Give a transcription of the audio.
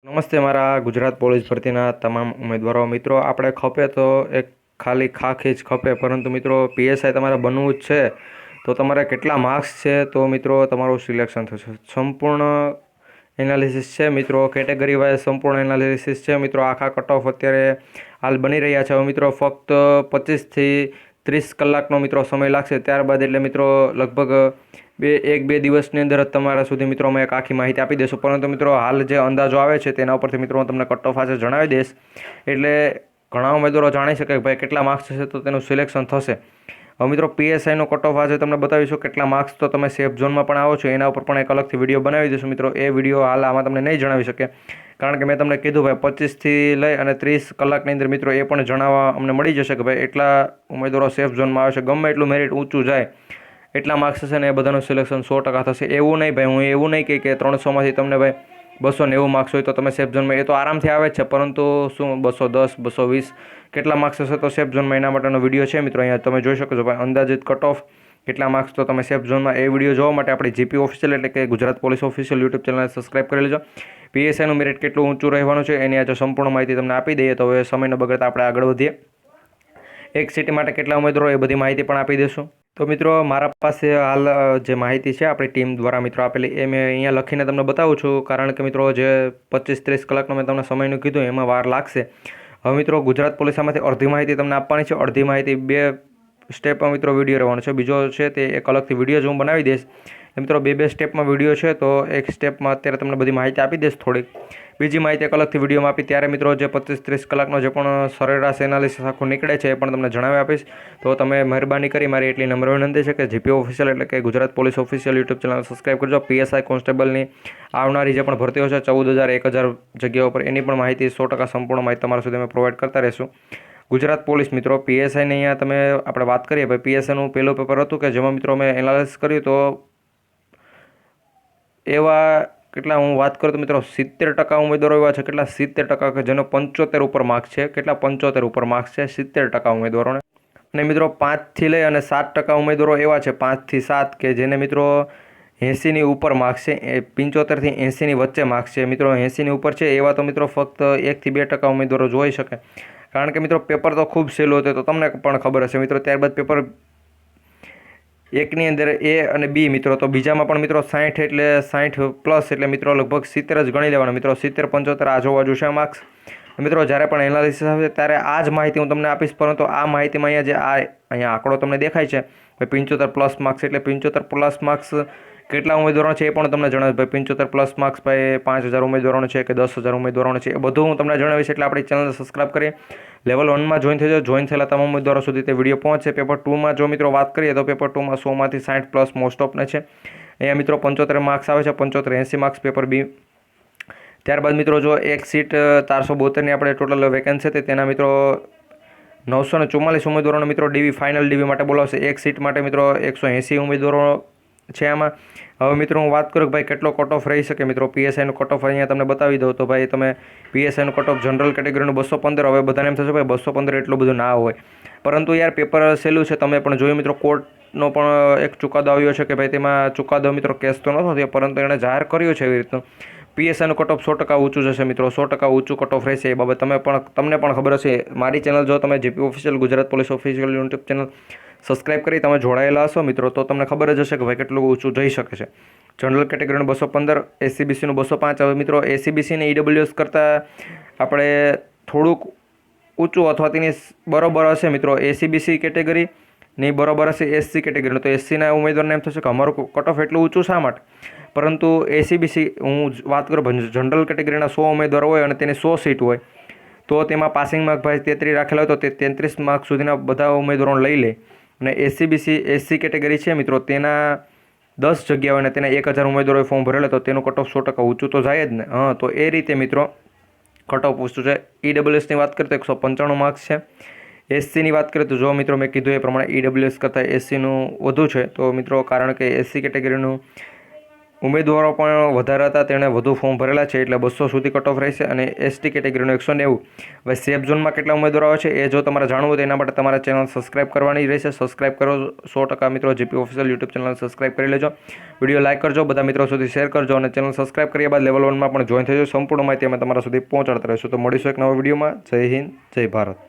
નમસ્તે મારા ગુજરાત પોલીસ ભરતીના તમામ ઉમેદવારો મિત્રો. આપણે ખપે તો એક ખાલી ખાખી જ ખપે, પરંતુ મિત્રો પીએસઆઈ તમારે બનવું જ છે તો તમારે કેટલા માર્ક્સ છે તો મિત્રો તમારું સિલેક્શન થશે. સંપૂર્ણ એનાલિસિસ છે મિત્રો, કેટેગરી વાઇઝ સંપૂર્ણ એનાલિસિસ છે મિત્રો. આખા કટ ઓફ અત્યારે હાલ બની રહ્યા છે. હવે મિત્રો ફક્ત 25થી 30 કલાકનો મિત્રો સમય લાગશે. ત્યારબાદ એટલે મિત્રો લગભગ એક બે દિવસની અંદર જ તમારા સુધી મિત્રો અમે એક આખી માહિતી આપી દઈશું. પરંતુ મિત્રો હાલ જે અંદાજો આવે છે તેના ઉપરથી મિત્રો હું તમને કટ ઓફ આજે જણાવી દઈશ, એટલે ઘણા ઉમેદવારો જાણી શકે કે ભાઈ કેટલા માર્ક્સ થશે તો તેનું સિલેક્શન થશે. હવે મિત્રો પીએસઆઈનો કટ ઓફ આજે તમને બતાવીશું કેટલા માર્ક્સ, તો તમે સેફ ઝોનમાં પણ આવો છો એના ઉપર પણ એક અલગથી વિડીયો બનાવી દઈશું મિત્રો. એ વિડીયો હાલ આમાં તમને નહીં જણાવી શકે, કારણ કે મેં તમને કીધું ભાઈ 25થી લઈ અને 30 કલાકની અંદર મિત્રો એ પણ જણાવવા અમને મળી જશે કે ભાઈ એટલા ઉમેદવારો સેફ ઝોનમાં આવે છે. ગમે એટલું મેરિટ ઊંચું જાય એટલા માર્ક્સ હશે ને એ બધાનું સિલેક્શન 100% થશે. એવું નહીં ભાઈ, હું એવું નહીં કહી કે 300માંથી તમને ભાઈ 290 માર્ક્સ હોય તો તમે સેફ ઝોનમાં, એ તો આરામથી આવે જ છે, પરંતુ શું 210 220 કેટલા માર્ક્સ હશે તો સેફ ઝોનમાં, એના માટેનો વિડીયો છે મિત્રો. અહીંયા તમે જોઈ શકો છો ભાઈ અંદાજિત કટ ઓફ કેટલા માર્ક્સ તો તમે સેફ ઝોનમાં. એ વિડીયો જોવા માટે આપણી જીપી ઓફિશિયલ એટલે કે ગુજરાત પોલીસ ઓફિશિયલ યુટ્યુબ ચેનલને સબસ્ક્રાઇબ કરી લેજો. પીએસઆઈનું મેરિટ કેટલું ઊંચું રહેવાનું છે એની આજે સંપૂર્ણ માહિતી તમને આપી દઈએ. તો હવે સમય ન બગાડતા આપણે આગળ વધીએ. એક સિટી માટે કેટલા ઉમેદવારો એ બધી માહિતી પણ આપી દઈશું. તો મિત્રો મારા પાસે હાલ જે માહિતી છે આપણી ટીમ દ્વારા મિત્રો આપેલી એ મેં અહીંયા લખીને તમને બતાવું છું, કારણ કે મિત્રો જે 25-30 કલાકનો મેં તમને સમયનું કીધું એમાં વાર લાગશે. હવે મિત્રો ગુજરાત પોલીસમાંથી અડધી માહિતી તમને આપવાની છે. અડધી માહિતી 2 સ્ટેપમાં મિત્રો વિડીયો રહેવાનો છે. બીજો છે તે એક અલગથી વિડીયો જ હું બનાવી દઈશ. મિત્રો 2 સ્ટેપમાં વિડીયો છે, તો એક સ્ટેપમાં અત્યારે તમને બધી માહિતી આપી દઈશ થોડીક, બીજી માહિતી એક અલગથી વિડીયોમાં આપી ત્યારે મિત્રો જે 25-30 કલાકનો જે પણ સરેરાશ એનાલિસિસ આખું નીકળે છે એ પણ તમને જણાવી આપીશ. તો તમે મહેરબાની કરી મારી એટલી નમ્ર વિનંતી છે કે જીપી ઓફિશિયલ એટલે કે Gujarat police official YouTube channel subscribe કરજો. પીએસઆઈ કોન્સ્ટેબલની આવનારી જે પણ ભરતીઓ છે 14,000 1000 જગ્યાઓ પર એની પણ માહિતી 100% સંપૂર્ણ માહિતી તમારા સુધી અમે પ્રોવાઈડ કરતા રહીશું. ગુજરાત પોલીસ મિત્રો પીએસઆઈને અહીંયા તમે આપણે વાત કરીએ ભાઈ, પીએસઆઈનું પહેલું પેપર હતું કે જેમાં મિત્રો મેં એનાલિસિસ કર્યું તો એવા કેટલા હું વાત કરું તો મિત્રો 70% ઉમેદવારો એવા છે, કેટલા 70% કે જેનો 75 ઉપર માર્ક્સ છે. કેટલા 75 ઉપર માર્ક્સ છે 70% ઉમેદવારોને. અને મિત્રો 5થી લઈ અને 7% ઉમેદવારો એવા છે, 5થી 7 કે જેને મિત્રો 80ની ઉપર માર્ક્સ છે. એ 75થી 80ની વચ્ચે માર્ક્સ છે મિત્રો. 80ની ઉપર છે એવા તો મિત્રો ફક્ત 1થી 2% ઉમેદવારો જોઈ શકે, કારણ કે મિત્રો પેપર તો ખૂબ સહેલું હતું, તો તમને પણ ખબર હશે મિત્રો. ત્યારબાદ પેપર એકની અંદર એ અને બી મિત્રો, તો બીજામાં પણ મિત્રો 60 એટલે 60+ એટલે મિત્રો લગભગ 70 જ ગણી લેવાના મિત્રો. 70-75 આજુબાજુ છે માર્ક્સ મિત્રો. જ્યારે પણ એનાલિસિસ આવશે ત્યારે આ જ માહિતી હું તમને આપીશ, પરંતુ આ માહિતીમાં અહીંયા જે અહીંયા આંકડો તમને દેખાય છે ભાઈ 75+ માર્ક્સ, એટલે 75+ માર્ક્સ કેટલા ઉમેદવારો છે એ પણ તમને જણાવીશ ભાઈ. 75+ માર્ક્સ ભાઈ 5000 ઉમેદવારોને છે કે 10,000 ઉમેદવારોને છે, એ બધું હું તમને જણાવીશ. એટલે આપણી ચેનલ સબસ્ક્રાઇબ કરી લેવલ 1માં જોઈન થઈ જાઓ. જોઈન થયેલા તમામ ઉમેદવારો સુધી તે વિડીયો પહોંચશે. પેપર 2માં જો મિત્રો વાત કરીએ તો પેપર 2માં 100માંથી 60+ મોસ્ટ ઓફને છે. અહીંયા મિત્રો 75 માર્ક્સ આવે છે, 75-80 માર્ક્સ પેપર બી. ત્યારબાદ મિત્રો જો એક સીટ 472ની આપણે ટોટલ વેકેન્સી હતી તેના મિત્રો 944 ઉમેદવારોને મિત્રો ડીવી ફાઇનલ ડીવી માટે બોલાવશે. એક સીટ માટે મિત્રો 180 ઉમેદવારો છે આમાં. હવે મિત્રો હું વાત કરું કે ભાઈ કેટલો કટ ઓફ રહી શકે મિત્રો. પીએસઆઈનું કટ ઓફ અહીંયા તમને બતાવી દઉં તો ભાઈ તમે પીએસઆઈનું કટ ઓફ જનરલ કેટેગરીનું 215. હવે બધાને એમ થશે ભાઈ 215 એટલું બધું ના હોય, પરંતુ યાર પેપર સહેલું છે. તમે પણ જોયું મિત્રો કોર્ટનો પણ એક ચુકાદો આવ્યો છે કે ભાઈ તેમાં ચુકાદો મિત્રો કેસ તો નહોતો થયો, પરંતુ એણે જાહેર કર્યું છે એવી રીતનું પીએસઆઈનું કટ ઓફ 100% ઊંચું જશે મિત્રો. 100% ઊંચું કટ ઓફ રહેશે. એ બાબત તમને પણ ખબર હશે. મારી ચેનલ જો તમે GP official Gujarat police official YouTube channel subscribe કરી તમે જોડાયેલા હશો મિત્રો, તો તમને ખબર જ હશે કે ભાઈ કેટલું ઊંચું જઈ શકે છે. જનરલ કેટેગરીનું 215, એસસીબીસીનું 205. હવે મિત્રો એસસીબીસીને ઈડબ્લ્યુએસ કરતાં આપણે થોડુંક ઊંચું અથવા તેની બરોબર હશે મિત્રો. એસસીબીસી કેટેગરીની બરોબર હશે એસસી કેટેગરીનું, તો એસસીના ઉમેદવારને એમ થશે કે અમારું કટ ઓફ એટલું ઊંચું શા માટે. પરંતુ એસસીબીસી હું વાત કરું જનરલ કેટેગરીના 100 ઉમેદવાર હોય અને તેની 100 સીટ હોય, તો તેમાં પાસિંગ માર્ક ભાઈ 33 રાખેલા હોય તો તે 33 માર્ક સુધીના બધા ઉમેદવારોને લઈ લે. અને એસસી કેટેગરી છે મિત્રો, તેના 10 જગ્યા હોય અને તેના 1000 ઉમેદવારોએ ફોર્મ ભરેલા, તો તેનું કટ ઓફ 100% ઊંચું તો જાય જ ને. તો એ રીતે મિત્રો કટ ઓફ ઊંચું છે. ઈડબ્લ્યુએસની વાત કરીએ તો 195 માર્ક્સ છે. એસસીની વાત કરીએ તો જો મિત્રો મેં કીધું એ પ્રમાણે ઈડબ્લ્યુએસ કરતાં એસસીનું વધુ છે. તો મિત્રો કારણ કે એસસી કેટેગરીનું ઉમેદવારો પણ વધારે હતા, તેણે વધુ ફોર્મ ભરેલા છે એટલે 200 સુધી કટ ઓફ રહેશે. અને એસટી કેટેગરીનો 190. હવે સેફ ઝોનમાં કેટલા ઉમેદવારો આવે છે એ જો તમારે જાણવું હોય તો એના માટે તમારા ચેનલ સબસ્ક્રાઇબ કરવાની રહેશે. સબસ્ક્રાઇબ કરો 100% મિત્રો. GP official YouTube channel subscribe કરી લેજો. વિડીયો લાઇક કરજો, બધા મિત્રો સુધી શેર કરજો અને ચેનલ સબસ્ક્રાઇબ કર્યા બાદ લેવલ 1માં પણ જોઈન થઈ જજો. સંપૂર્ણ માહિતી અમે તમારા સુધી પહોંચાડતા રહીશું. તો મળીશું એક નવા વિડીયોમાં. જય હિન્દ, જય ભારત.